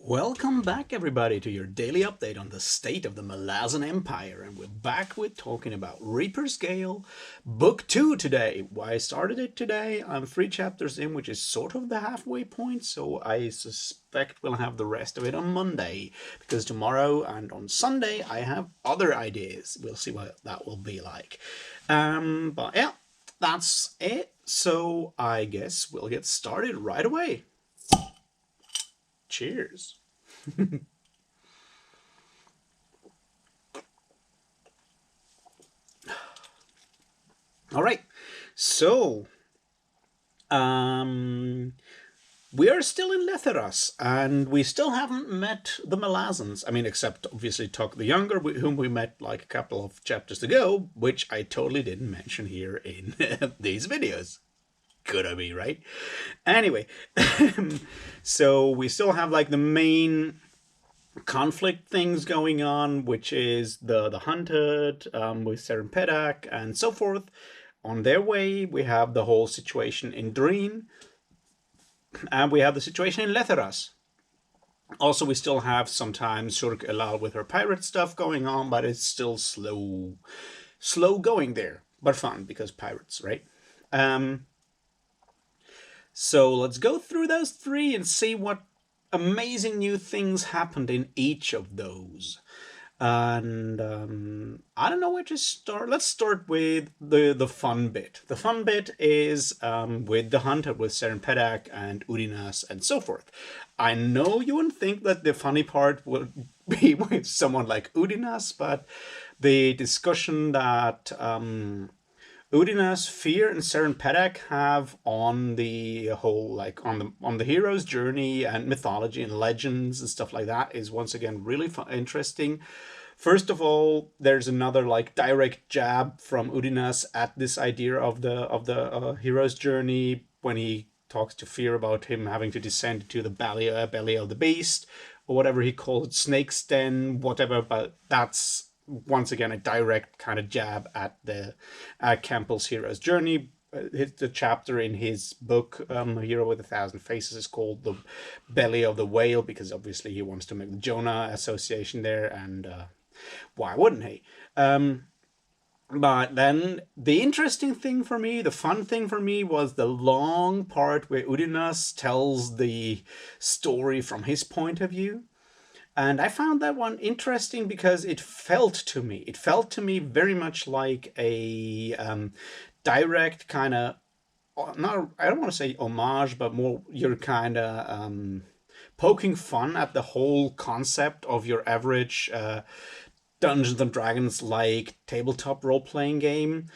Welcome back, everybody, to your daily update on the state of the Malazan Empire, and we're back with talking about Reaper's Gale, Book 2 today. Why I started it today, I'm 3 chapters in, which is sort of the halfway point, so I suspect we'll have the rest of it on Monday, because tomorrow and on Sunday I have other ideas. We'll see what that will be like. But yeah, that's it, so I guess we'll get started right away. Cheers. All right, so we are still in Letheras, and we still haven't met the Malazans. I mean, except obviously Tuck the Younger, whom we met like a couple of chapters ago, which I totally didn't mention here in these videos. Good of me, right? Anyway, so we still have like the main conflict things going on, which is the hunted with Serenpedak and so forth. On their way, we have the whole situation in Dreen, and we have the situation in Letheras. Also, we still have sometimes Shurk Elal with her pirate stuff going on, but it's still slow going there, but fun because pirates, right? So let's go through those 3 and see what amazing new things happened in each of those. And I don't know where to start. Let's start with the fun bit. The fun bit is with the hunter, with Serenpedak and Udinas and so forth. I know you wouldn't think that the funny part would be with someone like Udinas, but the discussion that Udinas, Fear, and Serenpedak have on the whole, like on the hero's journey and mythology and legends and stuff like that is once again really interesting. First of all, there's another like direct jab from Udinas at this idea of the hero's journey when he talks to Fear about him having to descend into the belly of the beast, or whatever he calls it, snake's den, whatever. But that's once again a direct kind of jab at Campbell's hero's journey. The chapter in his book, A Hero with 1,000 Faces, is called The Belly of the Whale, because obviously he wants to make the Jonah association there, and why wouldn't he? But then the interesting thing for me, the fun thing for me, was the long part where Udinas tells the story from his point of view. And I found that one interesting because it felt to me very much like a direct kind of, not, I don't want to say homage, but more you're kind of poking fun at the whole concept of your average Dungeons and Dragons like tabletop role-playing game.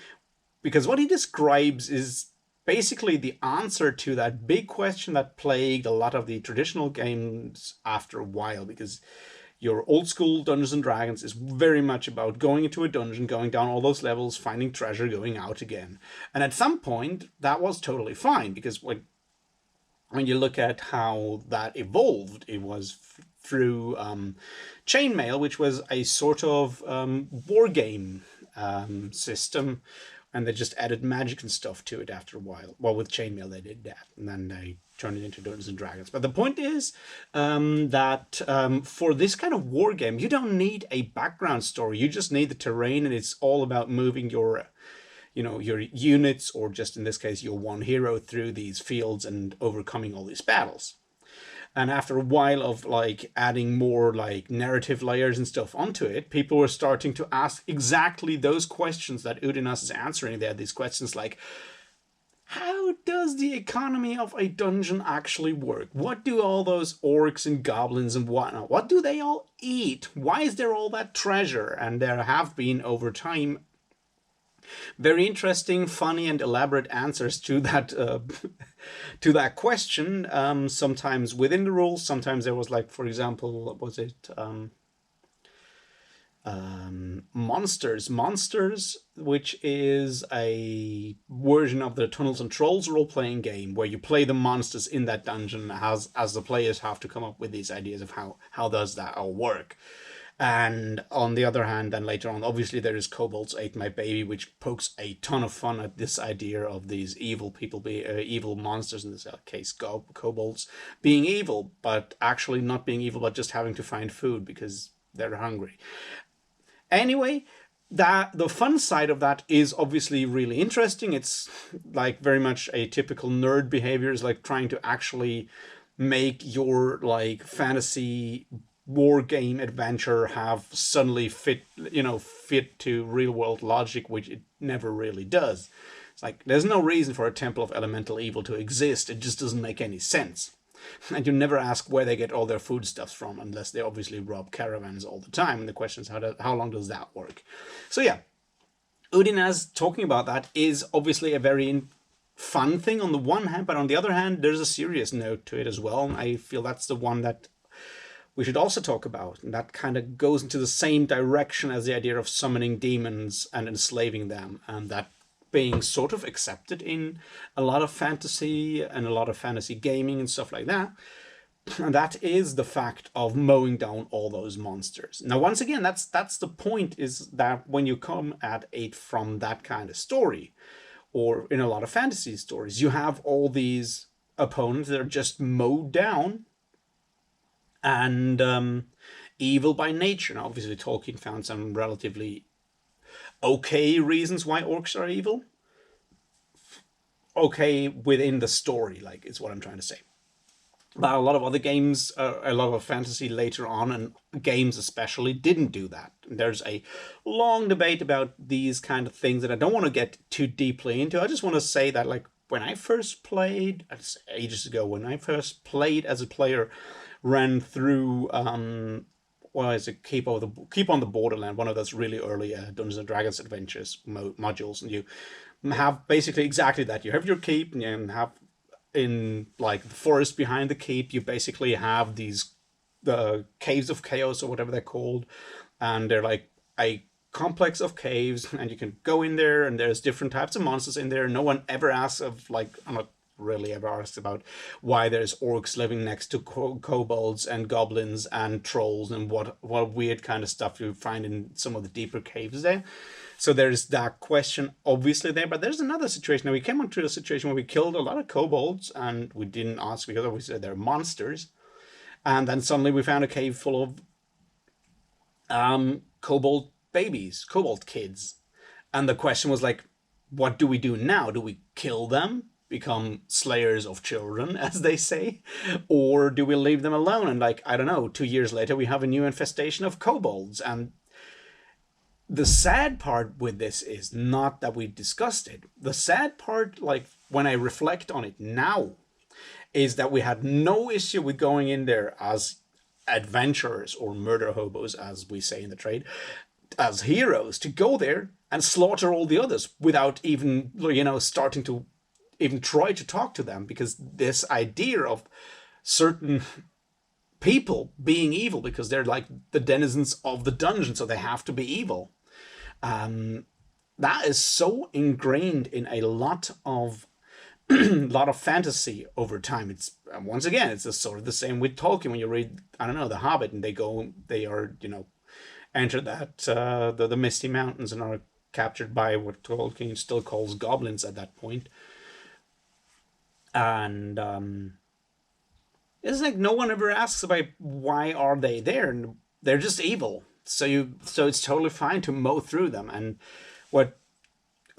Because what he describes is basically the answer to that big question that plagued a lot of the traditional games after a while, because your old school Dungeons and Dragons is very much about going into a dungeon, going down all those levels, finding treasure, going out again. And at some point, that was totally fine, because when you look at how that evolved, it was through chainmail, which was a sort of war game system, and they just added magic and stuff to it after a while. Well, with chainmail they did that, and then they turned it into Dungeons and Dragons. But the point is that for this kind of war game, you don't need a background story. You just need the terrain, and it's all about moving your units, or just in this case your one hero, through these fields and overcoming all these battles. And after a while of like adding more like narrative layers and stuff onto it, people were starting to ask exactly those questions that Udinas is answering there. These questions like, how does the economy of a dungeon actually work? What do all those orcs and goblins and whatnot, what do they all eat? Why is there all that treasure? And there have been over time very interesting, funny, and elaborate answers to that to that question. Sometimes within the rules, sometimes there was like, for example, what was it? Monsters, which is a version of the Tunnels and Trolls role-playing game where you play the monsters in that dungeon as the players have to come up with these ideas of how does that all work. And on the other hand, then later on, obviously there is Kobolds Ate My Baby, which pokes a ton of fun at this idea of these evil people, evil monsters, in this case, kobolds, being evil, but actually not being evil, but just having to find food because they're hungry. Anyway, that the fun side of that is obviously really interesting. It's like very much a typical nerd behavior, is like trying to actually make your like fantasy war game adventure have suddenly fit to real world logic, which it never really does. It's like there's no reason for a temple of elemental evil to exist. It just doesn't make any sense. And you never ask where they get all their foodstuffs from, unless they obviously rob caravans all the time. And the question is, how long does that work? So yeah, Udinaz talking about that is obviously a very fun thing on the one hand, but on the other hand, there's a serious note to it as well. And I feel that's the one that we should also talk about. And that kind of goes into the same direction as the idea of summoning demons and enslaving them. And that being sort of accepted in a lot of fantasy and a lot of fantasy gaming and stuff like that. And that is the fact of mowing down all those monsters. Now, once again, that's the point, is that when you come at it from that kind of story, or in a lot of fantasy stories, you have all these opponents that are just mowed down and evil by nature. Now, obviously, Tolkien found some relatively okay reasons why orcs are evil. Okay, within the story, like, is what I'm trying to say. But a lot of other games, a lot of fantasy later on, and games especially, didn't do that. And there's a long debate about these kind of things that I don't want to get too deeply into. I just want to say that, like, when I first played, ages ago, when I first played as a player, ran through what is it, Keep on the Borderland, one of those really early Dungeons and Dragons adventures modules, and you have basically exactly that. You have your keep, and you have, in like the forest behind the keep, you basically have these the caves of chaos, or whatever they're called, and they're like a complex of caves, and you can go in there, and there's different types of monsters in there. No one ever asks of, like, I'm not really ever asked about why there's orcs living next to kobolds and goblins and trolls, and what weird kind of stuff you find in some of the deeper caves there. So there's that question obviously there, but there's another situation. Now, we came onto a situation where we killed a lot of kobolds, and we didn't ask because obviously they're monsters. And then suddenly we found a cave full of kobold babies, kobold kids. And the question was like, what do we do now? Do we kill them, become slayers of children, as they say? Or do we leave them alone? And, like, I don't know, 2 years later, we have a new infestation of kobolds. And the sad part with this is not that we discussed it. The sad part, like, when I reflect on it now, is that we had no issue with going in there as adventurers, or murder hobos, as we say in the trade, as heroes, to go there and slaughter all the others without even, starting to even try to talk to them, because this idea of certain people being evil because they're like the denizens of the dungeon, so they have to be evil. That is so ingrained in a lot of fantasy over time. It's once again, it's sort of the same with Tolkien. When you read, I don't know, The Hobbit, and they are enter that the Misty Mountains and are captured by what Tolkien still calls goblins at that point. And it's like no one ever asks about why are they there, and they're just evil. So it's totally fine to mow through them. And what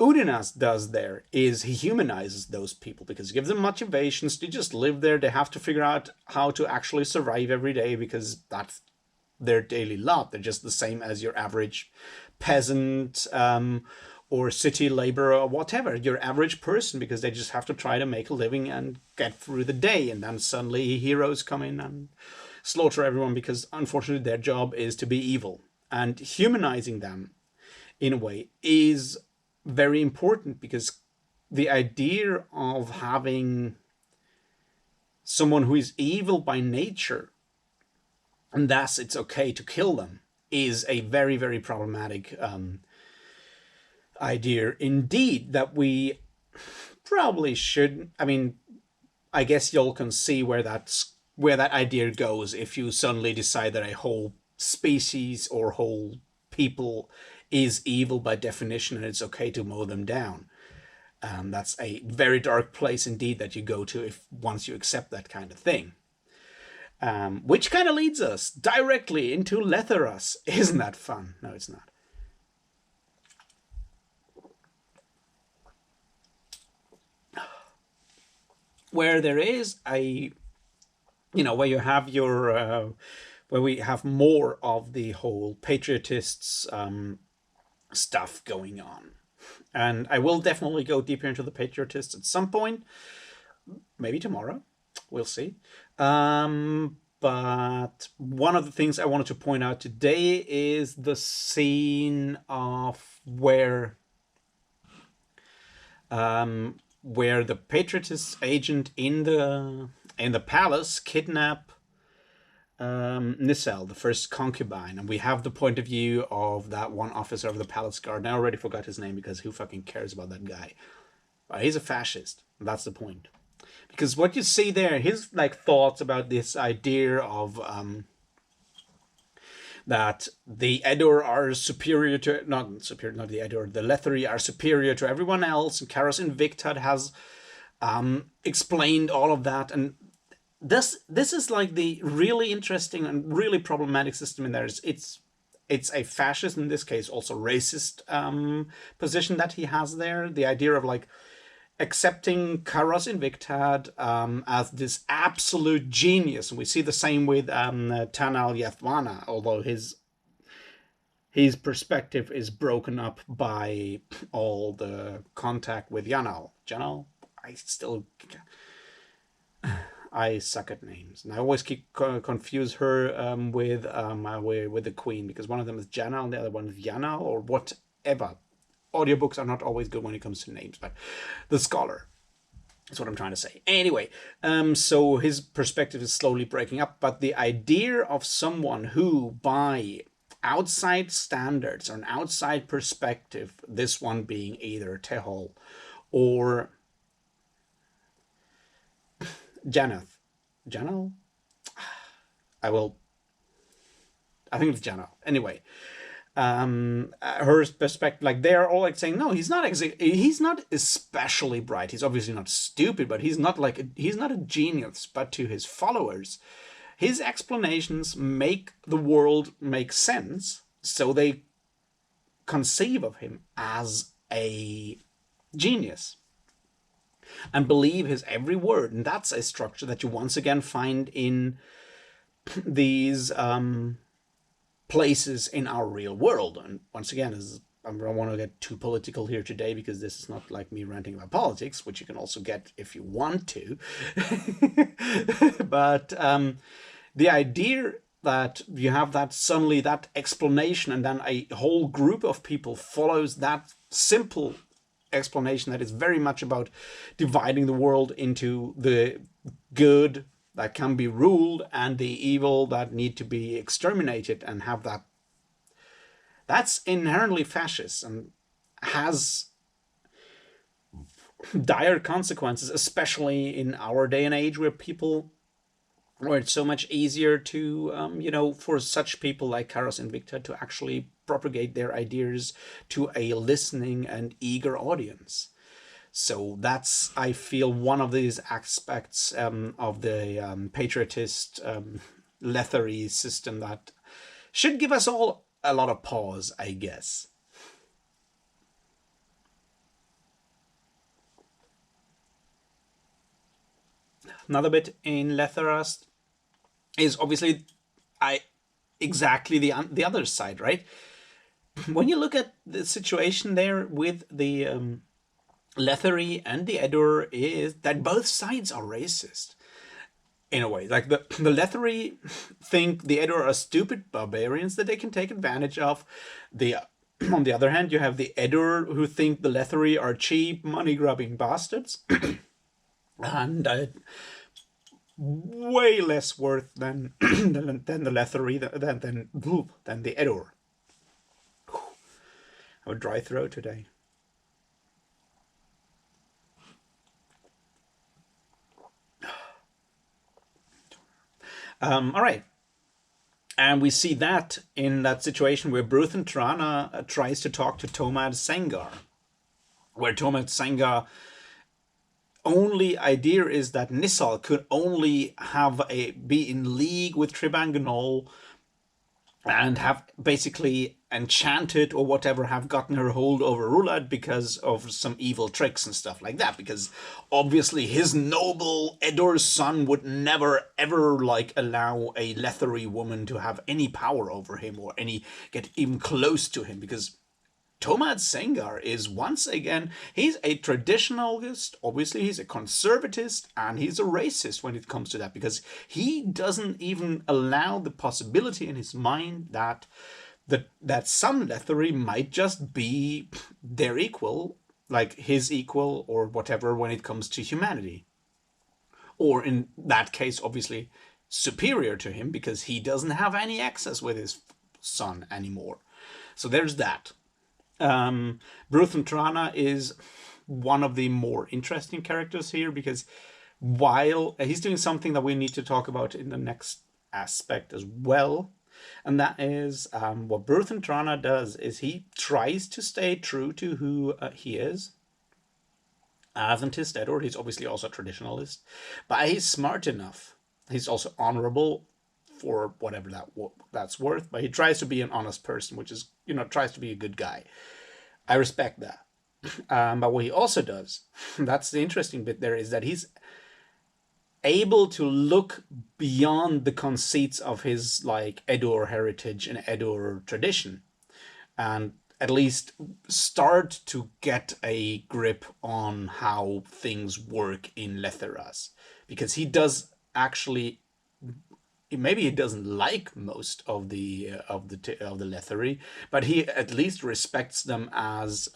Udinas does there is he humanizes those people, because he gives them motivations to just live there. They have to figure out how to actually survive every day, because that's their daily lot. They're just the same as your average peasant or city laborer or whatever, your average person, because they just have to try to make a living and get through the day. And then suddenly heroes come in and slaughter everyone, because unfortunately their job is to be evil. And humanizing them in a way is very important, because the idea of having someone who is evil by nature, and thus it's okay to kill them, is a very, very problematic idea indeed, that we probably should. I mean, I guess y'all can see where that idea goes if you suddenly decide that a whole species or whole people is evil by definition, and it's okay to mow them down. That's a very dark place indeed that you go to if once you accept that kind of thing. Which kind of leads us directly into Letherus. Isn't that fun? No, it's not. Where there is a, where you have your, where we have more of the whole patriotists stuff going on. And I will definitely go deeper into the patriotists at some point. Maybe tomorrow. We'll see. But one of the things I wanted to point out today is the scene of where the patriotist agent in the palace kidnap Nissel, the first concubine, and we have the point of view of that one officer of the palace guard. And I already forgot his name because who fucking cares about that guy? But he's a fascist. That's the point. Because what you see there, his thoughts about this idea of that the Edur are superior to not the Edur, the Letherii are superior to everyone else, and Karos Invictad has explained all of that, and this is the really interesting and really problematic system in there. It's a fascist, in this case also racist position that he has there. The idea of accepting Karos Invictad as this absolute genius, and we see the same with Tanal Yathwana, although his perspective is broken up by all the contact with Yanal. I suck at names, and I always confuse her with the Queen, because one of them is Janal and the other one is Yanal or whatever. Audiobooks are not always good when it comes to names, but the scholar is what I'm trying to say. Anyway, so his perspective is slowly breaking up, but the idea of someone who, by outside standards or an outside perspective, this one being either Tehol or Janal? I think it's Janal. Anyway, her perspective, they're all saying, no, he's not especially bright. He's obviously not stupid, but he's not a genius. But to his followers, his explanations make the world make sense, so they conceive of him as a genius and believe his every word. And that's a structure that you once again find in these places in our real world. And once again, I don't want to get too political here today, because this is not like me ranting about politics, which you can also get if you want to. But the idea that you have that suddenly that explanation, and then a whole group of people follows that simple explanation that is very much about dividing the world into the good that can be ruled and the evil that need to be exterminated, and have that's inherently fascist and has dire consequences, especially in our day and age, where it's so much easier to, for such people like Karos Invicta to actually propagate their ideas to a listening and eager audience. So that's, I feel, one of these aspects of the patriotist Letherii system that should give us all a lot of pause, I guess. Another bit in Letherus is obviously exactly the other side, right? When you look at the situation there with the Letherii and the Edur, is that both sides are racist. In a way, the Letherii think the Edur are stupid barbarians that they can take advantage of. On the other hand, you have the Edur who think the Letherii are cheap, money-grubbing bastards. And way less worth than the Letherii, than the Edur. I have a dry throat today. All right. And we see that in that situation where Bruthan Trana tries to talk to Tomad Sengar, where Tomad Sengar only idea is that Nissal could only be in league with Tribanganol and have basically enchanted or whatever, have gotten her hold over Rulad because of some evil tricks and stuff like that, because obviously his noble Edor's son would never ever like allow a Lethery woman to have any power over him or any get even close to him, because Tomad Sengar is, once again, he's a traditionalist, obviously he's a conservatist, and he's a racist when it comes to that, because he doesn't even allow the possibility in his mind that some Lethery might just be their equal, like his equal or whatever, when it comes to humanity. Or in that case, obviously, superior to him, because he doesn't have any access with his son anymore. So there's that. Bruthan Trana is one of the more interesting characters here, because while he's doing something that we need to talk about in the next aspect as well, and that is what Bruthan Trana does is he tries to stay true to who he is. Adventist Edward, he's obviously also a traditionalist, but he's smart enough. He's also honorable for whatever that's worth, but he tries to be an honest person, which is, tries to be a good guy. I respect that. But what he also does, that's the interesting bit there, is that he's able to look beyond the conceits of his like Edor heritage and Edor tradition, and at least start to get a grip on how things work in Letheras, because he does actually, maybe he doesn't like most of the Lethery, but he at least respects them as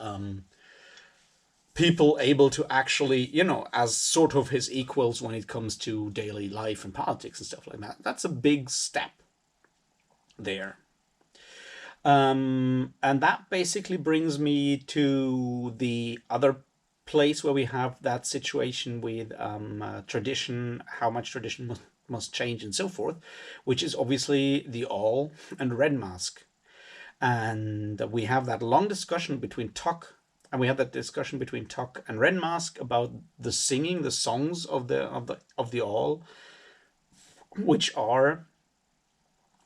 people able to actually, as sort of his equals when it comes to daily life and politics and stuff like that. That's a big step there. And that basically brings me to the other place where we have that situation with tradition, how much tradition must change and so forth, which is obviously the All and Red Mask. And we have that long discussion between Tok, and we have that discussion between Tok and Red Mask about the singing, the songs of the All, which are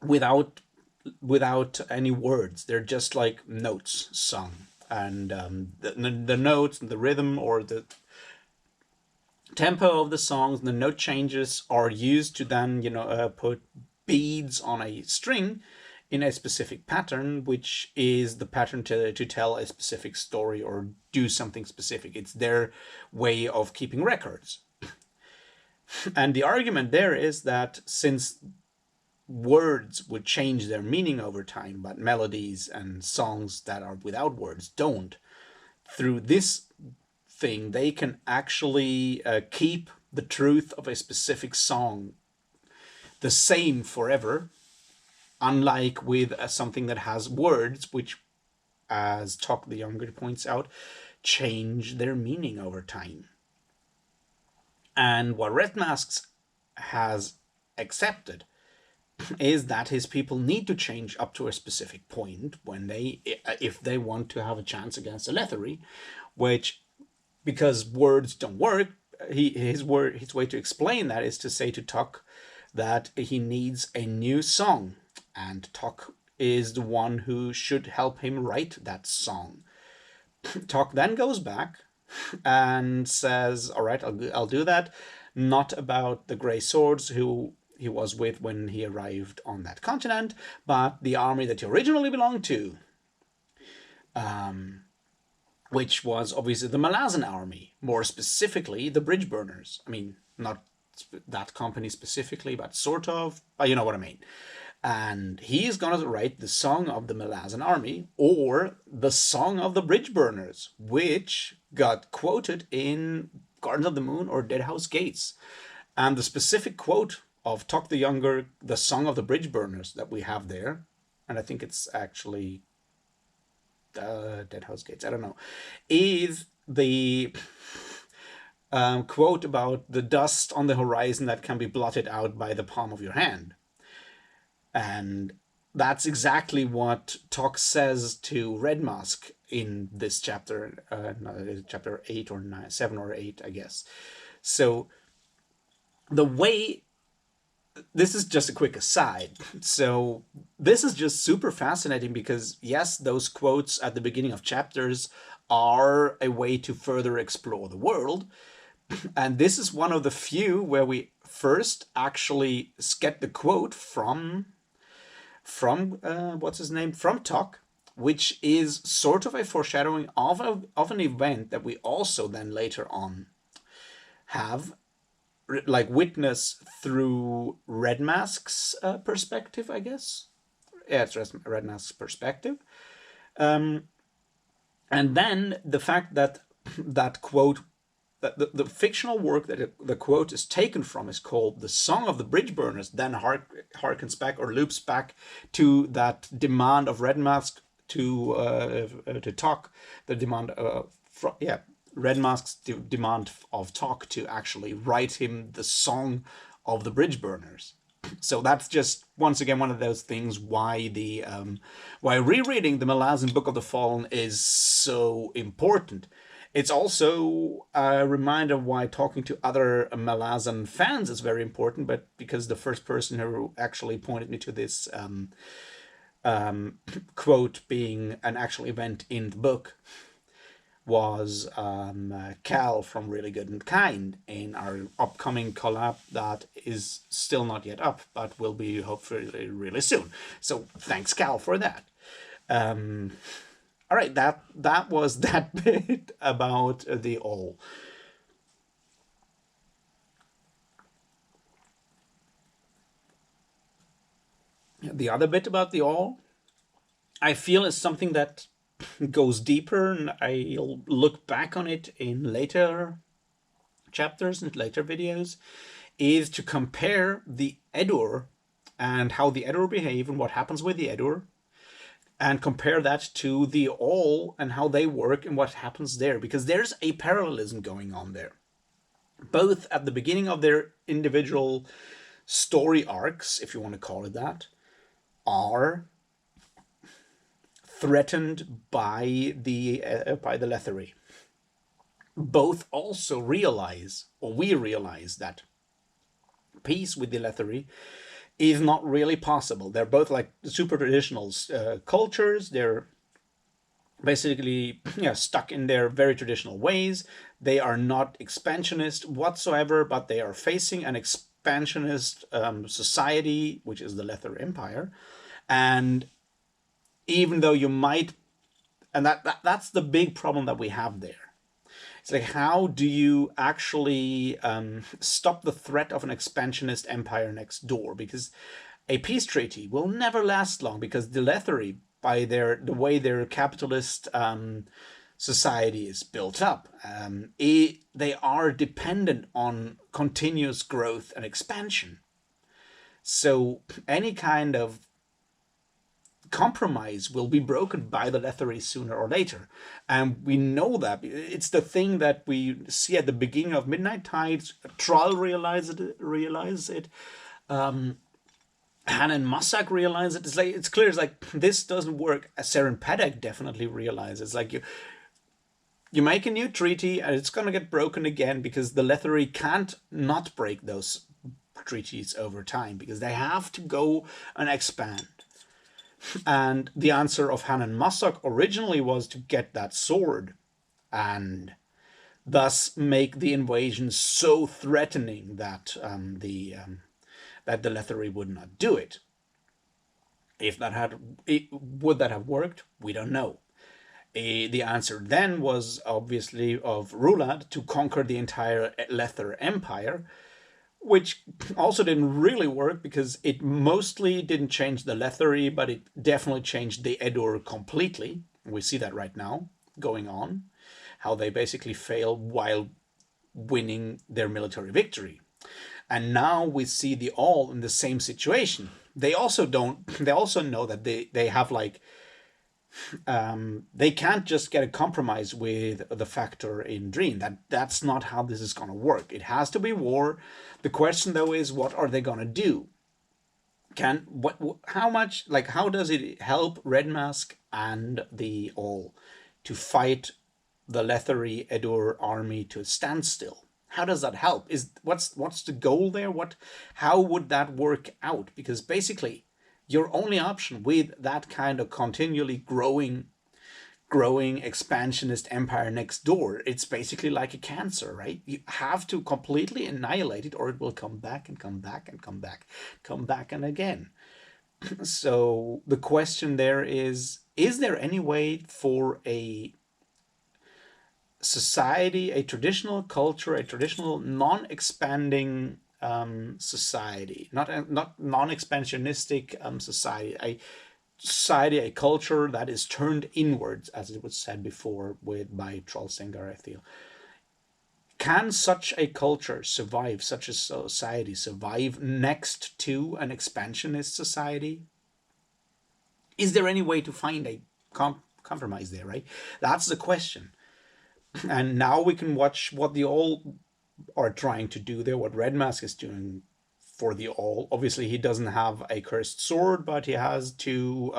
without any words. They're just like notes sung, and the notes and the rhythm or the tempo of the songs and the note changes are used to then put beads on a string in a specific pattern, which is the pattern to tell a specific story or do something specific. It's their way of keeping records. And the argument there is that since words would change their meaning over time, but melodies and songs that are without words don't, through this thing they can actually keep the truth of a specific song the same forever, unlike with something that has words, which, as Tok the Younger points out, change their meaning over time. And what Red Masks has accepted is that his people need to change up to a specific point when if they want to have a chance against a Lethery, which, because words don't work, his way to explain that is to say to Tok that he needs a new song, and Tok is the one who should help him write that song. Tok then goes back and says, all right, I'll do that. Not about the Grey Swords who he was with when he arrived on that continent, but the army that he originally belonged to, which was obviously the Malazan army, more specifically the Bridge Burners. I mean, not that company specifically, but sort of, but you know what I mean. And he's going to write the Song of the Malazan Army, or the Song of the Bridge Burners, which got quoted in Gardens of the Moon or Deadhouse Gates. And the specific quote of Tok the Younger, the Song of the Bridge Burners that we have there, and I think it's actually Deadhouse Gates, I don't know, is the quote about the dust on the horizon that can be blotted out by the palm of your hand. And that's exactly what Tok says to Red Mask in this chapter, chapter 8 or 9, 7 or 8, I guess. So the way, this is just a quick aside. So this is just super fascinating because, yes, those quotes at the beginning of chapters are a way to further explore the world. And this is one of the few where we first actually get the quote from what's his name? From Tok, which is sort of a foreshadowing of an event that we also then later on have like witness through Red Mask's perspective, I guess. Yeah, it's Red Mask's perspective. And then the fact that that quote, that the fictional work that the quote is taken from is called The Song of the Bridge Burners, then harkens back or loops back to that demand of Red Mask to Tok, the demand Red Mask's demand of Tok to actually write him the Song of the Bridge Burners. So that's just once again one of those things why why rereading the Malazan Book of the Fallen is so important. It's also a reminder why talking to other Malazan fans is very important, but because the first person who actually pointed me to this quote being an actual event in the book was Cal from Really Good and Kind in our upcoming collab that is still not yet up, but will be hopefully really soon. So thanks, Cal, for that. All right, that was that bit about the all. The other bit about the all, I feel, is something that goes deeper, and I'll look back on it in later chapters and later videos, is to compare the Edur and how the Edur behave and what happens with the Edur, and compare that to the all and how they work and what happens there, because there's a parallelism going on there. Both at the beginning of their individual story arcs, if you want to call it that, are threatened by the lethery. Both also realize, or we realize, that peace with the lethery is not really possible. They're both like super traditional cultures. They're basically stuck in their very traditional ways. They are not expansionist whatsoever, but they are facing an expansionist society, which is the Lether Empire. And even though you might, and that's the big problem that we have there. It's like, how do you actually stop the threat of an expansionist empire next door? Because a peace treaty will never last long, because the Lethery, by the way their capitalist society is built up, they are dependent on continuous growth and expansion. So any kind of compromise will be broken by the Lethery sooner or later. And we know that. It's the thing that we see at the beginning of Midnight Tides. Troll realize it. Han and Massak realize it. It's clear. It's like, this doesn't work. Seren Pedek definitely realizes. It's like you make a new treaty and it's going to get broken again, because the Lethery can't not break those treaties over time, because they have to go and expand. And the answer of Han and Massak originally was to get that sword and thus make the invasion so threatening that that the Lethery would not do it. Would that have worked? We don't know. The answer then was obviously of Rulad to conquer the entire Lether Empire, which also didn't really work, because it mostly didn't change the Lethery, but it definitely changed the Edur completely. We see that right now going on, how they basically fail while winning their military victory. And now we see the all in the same situation. They also know that they have like, they can't just get a compromise with the factor in Dream. That's not how this is going to work. It has to be war. The question though is, what are they going to do? Can how much, like, how does it help Red Mask and the All to fight the Leathery Edur army to a standstill? How does that help? Is what's the goal there? How would that work out? Because basically, your only option with that kind of continually growing expansionist empire next door, it's basically like a cancer, right? You have to completely annihilate it, or it will come back and come back and come back, come back and again. So the question there is there any way for a society, a traditional culture, a traditional non-expanding society, not non-expansionistic society, a culture that is turned inwards, as it was said before by Trollsinger, I feel. Can such a culture survive, such a society survive next to an expansionist society? Is there any way to find a compromise there, right? That's the question. And now we can watch what the All are trying to do there, what Red Mask is doing for the All. Obviously, he doesn't have a cursed sword, but he has two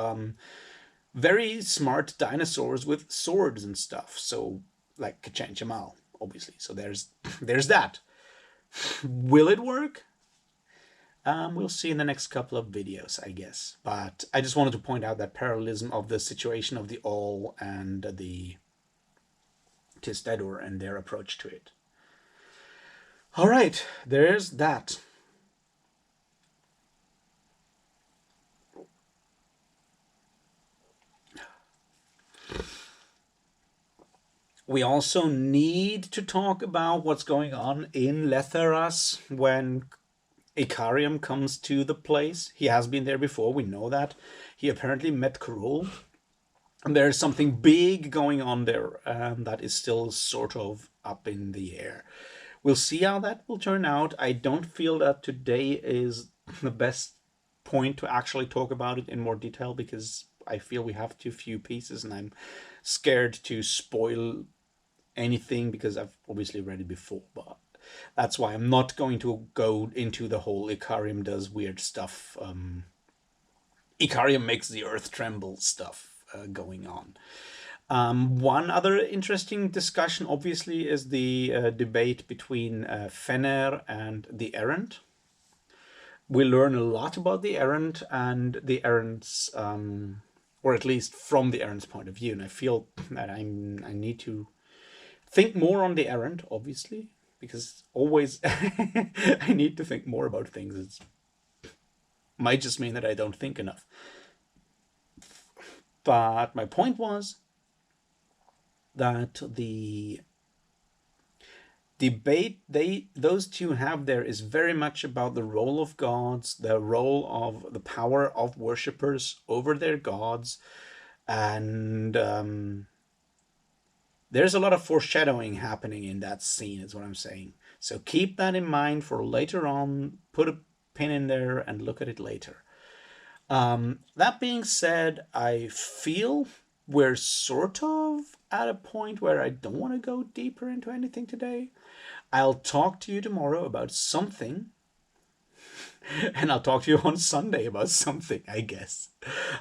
very smart dinosaurs with swords and stuff. So, like Kachan Jamal, obviously. So there's that. Will it work? We'll see in the next couple of videos, I guess. But I just wanted to point out that parallelism of the situation of the All and the Tistedur and their approach to it. All right, there's that. We also need to talk about what's going on in Letheras when Icarium comes to the place. He has been there before, we know that. He apparently met Karul. And there's something big going on there that is still sort of up in the air. We'll see how that will turn out. I don't feel that today is the best point to actually talk about it in more detail, because I feel we have too few pieces and I'm scared to spoil anything because I've obviously read it before. But that's why I'm not going to go into the whole Icarium does weird stuff. Icarium makes the earth tremble stuff going on. One other interesting discussion, obviously, is the debate between Fenner and the Errant. We learn a lot about the Errant and the Errant's, or at least from the Errant's point of view, and I feel that I need to think more on the Errant, obviously, because always I need to think more about things. It might just mean that I don't think enough. But my point was that the debate those two have there is very much about the role of gods, the role of the power of worshippers over their gods, and there's a lot of foreshadowing happening in that scene, is what I'm saying. So keep that in mind for later on. Put a pin in there and look at it later. That being said, I feel we're sort of at a point where I don't want to go deeper into anything today. I'll talk to you tomorrow about something, and I'll talk to you on Sunday about something, I guess.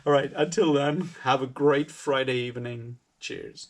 All right, until then, have a great Friday evening. Cheers.